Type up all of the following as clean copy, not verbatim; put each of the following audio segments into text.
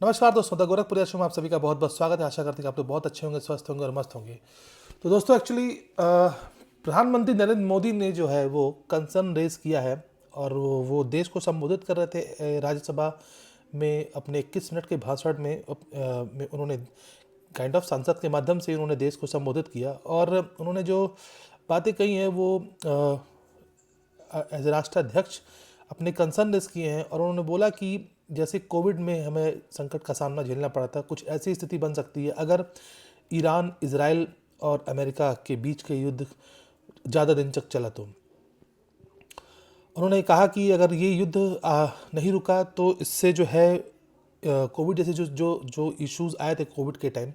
नमस्कार दोस्तों, the Gorakhpur show में आप सभी का बहुत बहुत स्वागत है। आशा करते हैं कि आप लोग बहुत अच्छे होंगे, स्वस्थ होंगे और मस्त होंगे। तो दोस्तों एक्चुअली प्रधानमंत्री नरेंद्र मोदी ने जो है वो कंसर्न रेज किया है और वो देश को संबोधित कर रहे थे राज्यसभा में अपने 21 मिनट के भाषण में उन्होंने काइंड ऑफ संसद के माध्यम से उन्होंने देश को संबोधित किया और उन्होंने जो बातें कही हैं वो एज राष्ट्राध्यक्ष अपने कंसर्न रेज किए हैं और उन्होंने बोला कि जैसे कोविड में हमें संकट का सामना झेलना पड़ा था, कुछ ऐसी स्थिति बन सकती है अगर ईरान, इजराइल और अमेरिका के बीच के युद्ध ज़्यादा दिन तक चला तो। उन्होंने कहा कि अगर ये युद्ध नहीं रुका तो इससे जो है कोविड जैसे जो जो जो इश्यूज आए थे कोविड के टाइम,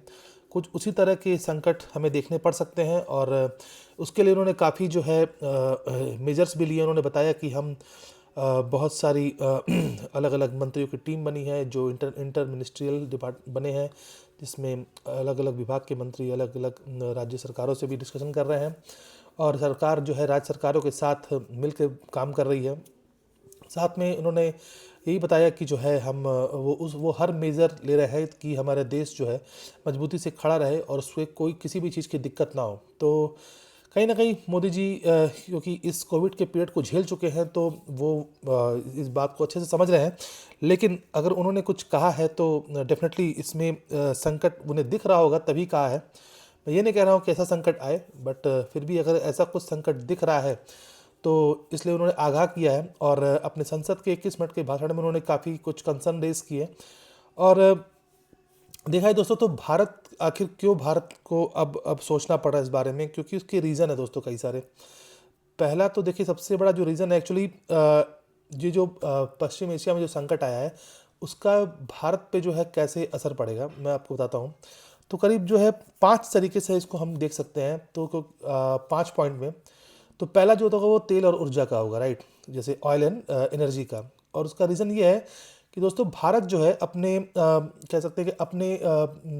कुछ उसी तरह के संकट हमें देखने पड़ सकते हैं। और उसके लिए उन्होंने काफ़ी जो है मेजर्स भी लिए। उन्होंने बताया कि हम बहुत सारी अलग अलग मंत्रियों की टीम बनी है जो इंटर मिनिस्ट्रियल डिपार्ट बने हैं, जिसमें अलग अलग विभाग के मंत्री अलग अलग राज्य सरकारों से भी डिस्कशन कर रहे हैं और सरकार जो है राज्य सरकारों के साथ मिलकर काम कर रही है। साथ में उन्होंने यही बताया कि जो है हम वो हर मेज़र ले रहे हैं कि हमारा देश जो है मजबूती से खड़ा रहे और उसमें कोई किसी भी चीज़ की दिक्कत ना हो। तो कहीं ना कहीं मोदी जी क्योंकि इस कोविड के पीरियड को झेल चुके हैं तो वो इस बात को अच्छे से समझ रहे हैं। लेकिन अगर उन्होंने कुछ कहा है तो डेफिनेटली इसमें संकट उन्हें दिख रहा होगा तभी कहा है। मैं ये नहीं कह रहा हूँ कि ऐसा संकट आए, बट फिर भी अगर ऐसा कुछ संकट दिख रहा है तो इसलिए उन्होंने आगाह किया है और अपने संसद के 21 मिनट के भाषण में उन्होंने काफ़ी कुछ कंसर्न रेज किए। और देखा है दोस्तों, तो भारत आखिर क्यों भारत को अब सोचना पड़ा इस बारे में, क्योंकि उसके रीज़न है दोस्तों कई सारे। पहला तो देखिए, सबसे बड़ा जो रीज़न है एक्चुअली ये जो पश्चिम एशिया में जो संकट आया है उसका भारत पे जो है कैसे असर पड़ेगा मैं आपको बताता हूँ। तो करीब जो है 5 तरीके से इसको हम देख सकते हैं। तो 5 पॉइंट में तो पहला जो होगा वो तेल और ऊर्जा का होगा, राइट, जैसे ऑयल एंड एनर्जी का। और उसका रीज़न ये है कि दोस्तों भारत जो है अपने कह सकते हैं कि अपने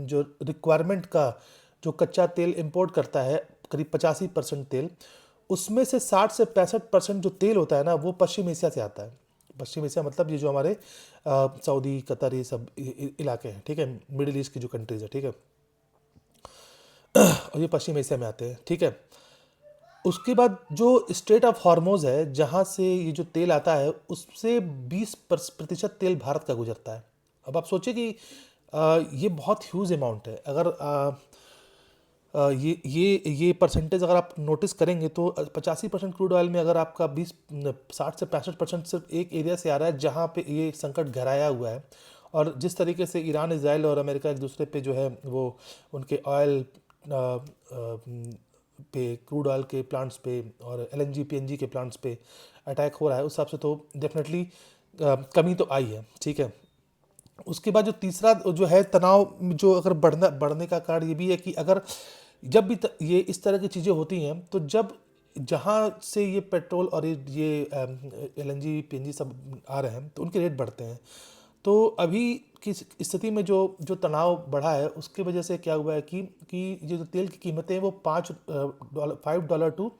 जो रिक्वायरमेंट का जो कच्चा तेल इंपोर्ट करता है करीब 85% तेल, उसमें से 60 से 65% जो तेल होता है ना वो पश्चिम एशिया से आता है। पश्चिम एशिया मतलब ये जो हमारे सऊदी, कतर, ये सब इलाके हैं, ठीक है, मिडिल ईस्ट की जो कंट्रीज है, ठीक है, और ये पश्चिम एशिया में आते हैं, ठीक है। उसके बाद जो स्ट्रेट ऑफ हॉर्मोज है जहाँ से ये जो तेल आता है उससे 20% तेल भारत का गुजरता है। अब आप सोचिए कि ये बहुत ह्यूज अमाउंट है। अगर ये परसेंटेज अगर आप नोटिस करेंगे तो 85% क्रूड ऑयल में अगर आपका 60 से 65% सिर्फ एक एरिया से आ रहा है जहाँ पे ये संकट गहराया हुआ है। और जिस तरीके से ईरान, इजराइल और अमेरिका एक दूसरे पे जो है वो उनके ऑयल पे, क्रूड ऑयल के प्लांट्स पे और एलएनजी पीएनजी के प्लांट्स पे अटैक हो रहा है, उस हिसाब से तो डेफिनेटली कमी तो आई है, ठीक है। उसके बाद जो तीसरा जो है तनाव जो अगर बढ़ने का कारण ये भी है कि अगर जब भी ये इस तरह की चीज़ें होती हैं तो जब जहाँ से ये पेट्रोल और ये एलएनजी पीएनजी सब आ रहे हैं तो उनके रेट बढ़ते हैं। तो अभी की स्थिति में जो जो तनाव बढ़ा है उसकी वजह से क्या हुआ है कि ये जो तेल की कीमतें हैं वो $5 टू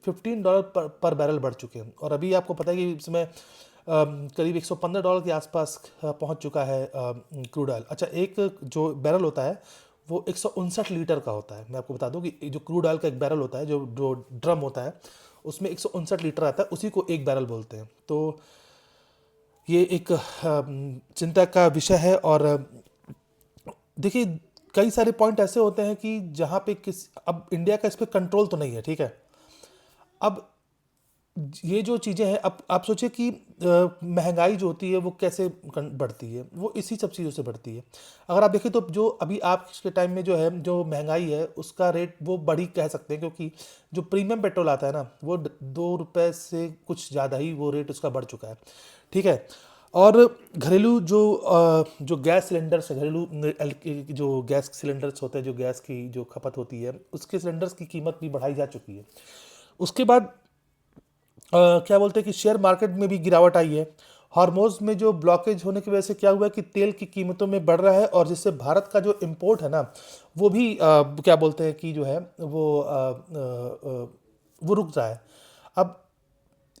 $15 पर बैरल बढ़ चुके हैं। और अभी आपको पता है कि इसमें करीब $115 के आसपास पहुंच चुका है क्रूड ऑयल। अच्छा, एक जो बैरल होता है वो 159 लीटर का होता है। मैं आपको बता दूं कि जो क्रूड ऑयल का एक बैरल होता है, जो जो ड्रम होता है उसमें 159 लीटर आता है, उसी को एक बैरल बोलते हैं। तो ये एक चिंता का विषय है। और देखिए, कई सारे पॉइंट ऐसे होते हैं कि जहाँ पे अब इंडिया का इस पर कंट्रोल तो नहीं है, ठीक है। अब ये जो चीज़ें हैं, अब आप सोचिए कि महंगाई जो होती है वो कैसे बढ़ती है, वो इसी सब चीज़ों से बढ़ती है। अगर आप देखें तो जो अभी आप के टाइम में जो है जो महंगाई है उसका रेट वो बड़ी कह सकते हैं, क्योंकि जो प्रीमियम पेट्रोल आता है ना वो ₹2 से कुछ ज़्यादा ही वो रेट उसका बढ़ चुका है, ठीक है। और घरेलू जो गैस सिलेंडर्स है, घरेलू जो गैस सिलेंडर्स होते हैं, जो गैस की जो खपत होती है उसके सिलेंडर्स की कीमत भी बढ़ाई जा चुकी है। उसके बाद क्या बोलते हैं कि शेयर मार्केट में भी गिरावट आई है। हार्मोज में जो ब्लॉकेज होने की वजह से क्या हुआ है कि तेल की कीमतों में बढ़ रहा है और जिससे भारत का जो इंपोर्ट है ना वो भी क्या बोलते हैं कि जो है वो रुक रहा है। अब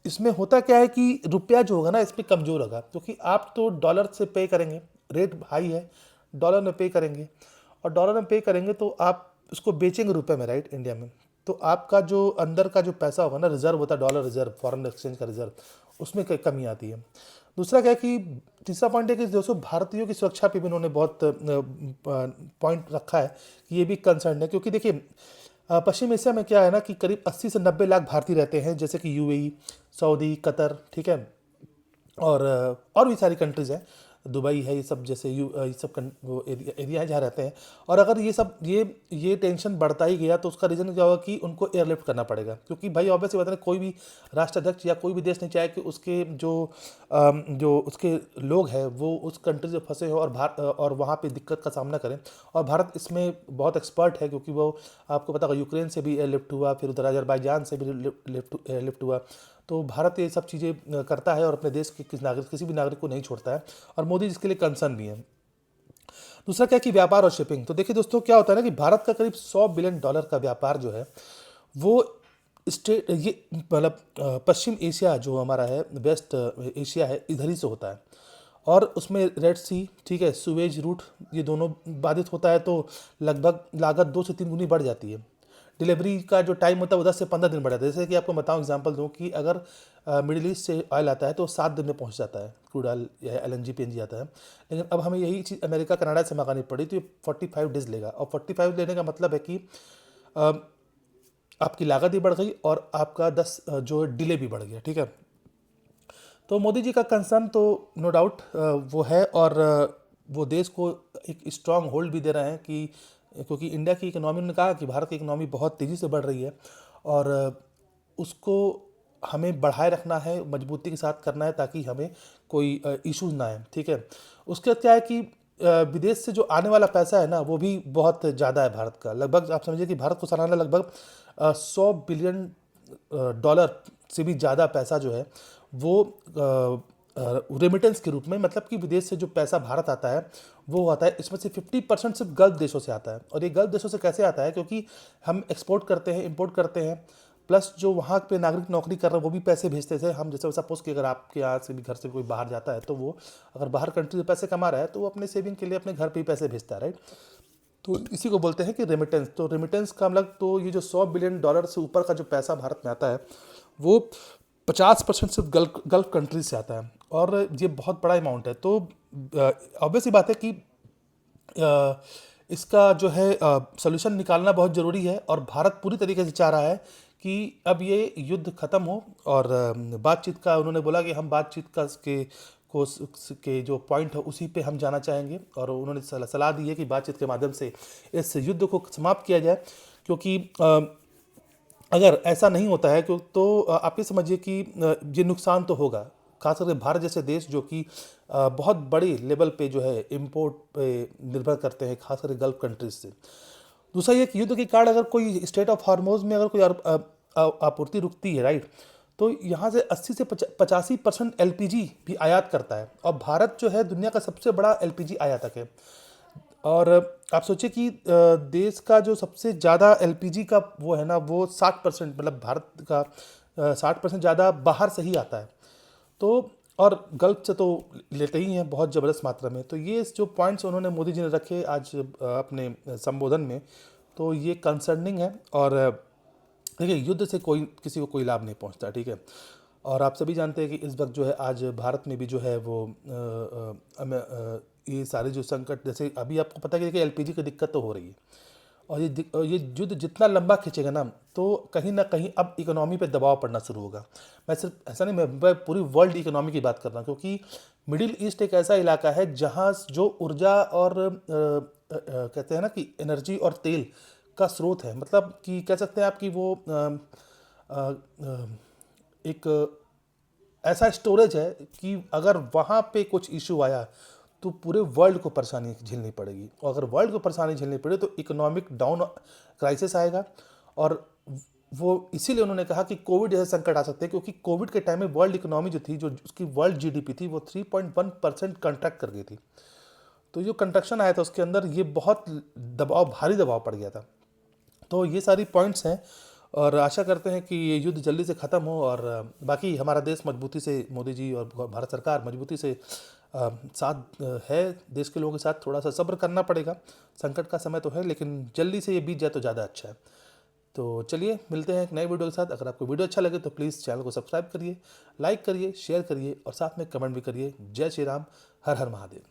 इसमें होता क्या है कि रुपया जो होगा ना इस पर कमज़ोर होगा, क्योंकि आप तो डॉलर से पे करेंगे, रेट हाई है, डॉलर में पे करेंगे, और डॉलर में पे करेंगे तो आप उसको बेचेंगे रुपए में, राइट, इंडिया में। तो आपका जो अंदर का जो पैसा होगा ना, रिजर्व होता है, डॉलर रिजर्व, फॉरेन एक्सचेंज का रिजर्व, उसमें कमी आती है। दूसरा क्या है कि तीसरा पॉइंट है कि दोस्तों भारतीयों की सुरक्षा पे भी उन्होंने बहुत पॉइंट रखा है कि ये भी कंसर्न है, क्योंकि देखिए पश्चिम एशिया में क्या है ना कि करीब 80 से 90 लाख भारतीय रहते हैं, जैसे कि यूएई, सऊदी, कतर, ठीक है, और भी सारी कंट्रीज़ हैं, दुबई है, ये सब जैसे ये सब वो एरिया है जहाँ रहते हैं। और अगर ये सब ये टेंशन बढ़ता ही गया तो उसका रीज़न क्या होगा कि उनको एयरलिफ्ट करना पड़ेगा, क्योंकि भाई ऑब्वियसली बात है, कोई भी राष्ट्राध्यक्ष या कोई भी देश नहीं चाहे कि उसके जो उसके लोग हैं वो उस कंट्री से फंसे हो और वहाँ पे दिक्कत का सामना करें। और भारत इसमें बहुत एक्सपर्ट है, क्योंकि वो आपको पता होगा यूक्रेन से भी एयरलिफ्ट हुआ, फिर उधर अजरबैजान से भी एयरलिफ्ट हुआ। तो भारत ये सब चीज़ें करता है और अपने देश के किसी भी नागरिक को नहीं छोड़ता है, और मोदी जिसके लिए कंसर्न भी है। दूसरा क्या है कि व्यापार और शिपिंग। तो देखिए दोस्तों, क्या होता है ना कि भारत का करीब $100 बिलियन का व्यापार जो है वो स्टेट ये मतलब पश्चिम एशिया जो हमारा है, वेस्ट एशिया है, इधर ही से होता है। और उसमें रेड सी, ठीक है, सुवेज रूट, ये दोनों बाधित होता है, तो लगभग लागत 2 से 3 गुनी बढ़ जाती है। डिलीवरी का जो टाइम होता है वो 10 से 15 दिन बढ़ जाता है। जैसे कि आपको बताऊं, एग्जांपल दूं कि अगर मिडिल ईस्ट से ऑयल आता है तो 7 दिन में पहुंच जाता है, क्रूड ऑयल या एलएनजी पीएनजी आता है। लेकिन अब हमें यही चीज़ अमेरिका कनाडा से मंगानी पड़ी तो ये 45 डेज लेगा, और 45 लेने का मतलब है कि अ, आपकी लागत भी बढ़ गई और आपका 10 जो डिले भी बढ़ गया, ठीक है। तो मोदी जी का कंसर्न तो नो डाउट वो है, और वो देश को एक स्ट्रांग होल्ड भी दे रहे हैं कि क्योंकि इंडिया की इकोनॉमी, ने कहा कि भारत की इकोनॉमी बहुत तेज़ी से बढ़ रही है, और उसको हमें बढ़ाए रखना है, मजबूती के साथ करना है, ताकि हमें कोई इश्यूज ना आए, ठीक है। उसके बाद क्या है कि विदेश से जो आने वाला पैसा है ना वो भी बहुत ज़्यादा है भारत का। लगभग आप समझिए कि भारत को सालाना लगभग $100 बिलियन से भी ज़्यादा पैसा जो है वो रेमिटेंस के रूप में, मतलब कि विदेश से जो पैसा भारत आता है वो आता है, इसमें से 50% सिर्फ गल्फ देशों से आता है। और ये गल्फ देशों से कैसे आता है, क्योंकि हम एक्सपोर्ट करते हैं, इंपोर्ट करते हैं, प्लस जो वहाँ पे नागरिक नौकरी कर रहे हैं वो भी पैसे भेजते थे हम। जैसे सपोज कि अगर आपके यहाँ से भी घर से कोई बाहर जाता है तो वो अगर बाहर कंट्री से पैसे कमा रहा है तो वो अपने सेविंग के लिए अपने घर पे ही पैसे भेजता है, राइट। तो इसी को बोलते हैं कि रेमिटेंस। तो रेमिटेंस का मतलब, तो ये जो $100 बिलियन से ऊपर का जो पैसा भारत में आता है वो 50% सिर्फ गल्फ गल्फ कंट्रीज से आता है, और ये बहुत बड़ा अमाउंट है। तो ऑब्वियस ही बात है कि अ, इसका जो है सॉल्यूशन निकालना बहुत ज़रूरी है, और भारत पूरी तरीके से चाह रहा है कि अब ये युद्ध ख़त्म हो। और बातचीत का उन्होंने बोला कि हम बातचीत का के जो पॉइंट है उसी पे हम जाना चाहेंगे, और उन्होंने सलाह दी है कि बातचीत के माध्यम से इस युद्ध को समाप्त किया जाए, क्योंकि अगर ऐसा नहीं होता है तो आप ये समझिए कि ये नुकसान तो होगा, खास करके भारत जैसे देश जो कि बहुत बड़ी लेवल पे जो है इंपोर्ट पे निर्भर करते हैं, खास करके गल्फ कंट्रीज से। दूसरा ये कि युद्ध के कारण अगर कोई स्टेट ऑफ हार्मोज में अगर कोई आपूर्ति रुकती है, राइट, तो यहाँ से 80 से 85% एलपीजी भी आयात करता है, और भारत जो है दुनिया का सबसे बड़ा एलपीजी आयातक है। और आप सोचिए कि देश का जो सबसे ज़्यादा एलपीजी का वो है ना, वो 60%, मतलब भारत का 60% ज़्यादा बाहर से ही आता है। तो और गल्फ से तो लेते ही हैं बहुत ज़बरदस्त मात्रा में। तो ये जो पॉइंट्स उन्होंने मोदी जी ने रखे आज अपने संबोधन में, तो ये कंसर्निंग है। और देखिए, युद्ध से कोई किसी को कोई लाभ नहीं पहुंचता, ठीक है। और आप सभी जानते हैं कि इस वक्त जो है आज भारत में भी जो है वो ये सारे जो संकट, जैसे अभी आपको पता है कि देखिए एलपीजी की दिक्कत तो हो रही है, और ये युद्ध जितना लंबा खींचेगा ना तो कहीं ना कहीं अब इकोनॉमी पे दबाव पड़ना शुरू होगा। मैं सिर्फ ऐसा नहीं, मैं पूरी वर्ल्ड इकोनॉमी की बात कर रहा हूँ, क्योंकि मिडिल ईस्ट एक ऐसा इलाका है जहाँ जो ऊर्जा और कहते हैं ना कि एनर्जी और तेल का स्रोत है, मतलब कि कह सकते हैं आप कि वो अ, अ, एक ऐसा स्टोरेज है कि अगर वहाँ पे कुछ इशू आया तो पूरे वर्ल्ड को परेशानी झेलनी पड़ेगी, और अगर वर्ल्ड को परेशानी झेलनी पड़े तो इकोनॉमिक डाउन क्राइसिस आएगा। और वो इसीलिए उन्होंने कहा कि कोविड जैसे संकट आ सकते हैं, क्योंकि कोविड के टाइम में वर्ल्ड इकोनॉमी जो थी, जो उसकी वर्ल्ड जीडीपी थी, वो 3.1% कंट्रैक्ट कर गई थी। तो जो कंट्रक्शन आया था उसके अंदर ये बहुत दबाव, भारी दबाव पड़ गया था। तो ये सारी पॉइंट्स हैं, और आशा करते हैं कि ये युद्ध जल्दी से ख़त्म हो, और बाकी हमारा देश मजबूती से, मोदी जी और भारत सरकार मजबूती से साथ है, देश के लोगों के साथ थोड़ा सा सब्र करना पड़ेगा। संकट का समय तो है, लेकिन जल्दी से ये बीत जाए तो ज़्यादा अच्छा है। तो चलिए मिलते हैं एक नए वीडियो के साथ। अगर आपको वीडियो अच्छा लगे तो प्लीज़ चैनल को सब्सक्राइब करिए, लाइक करिए, शेयर करिए और साथ में कमेंट भी करिए। जय श्री राम, हर हर महादेव।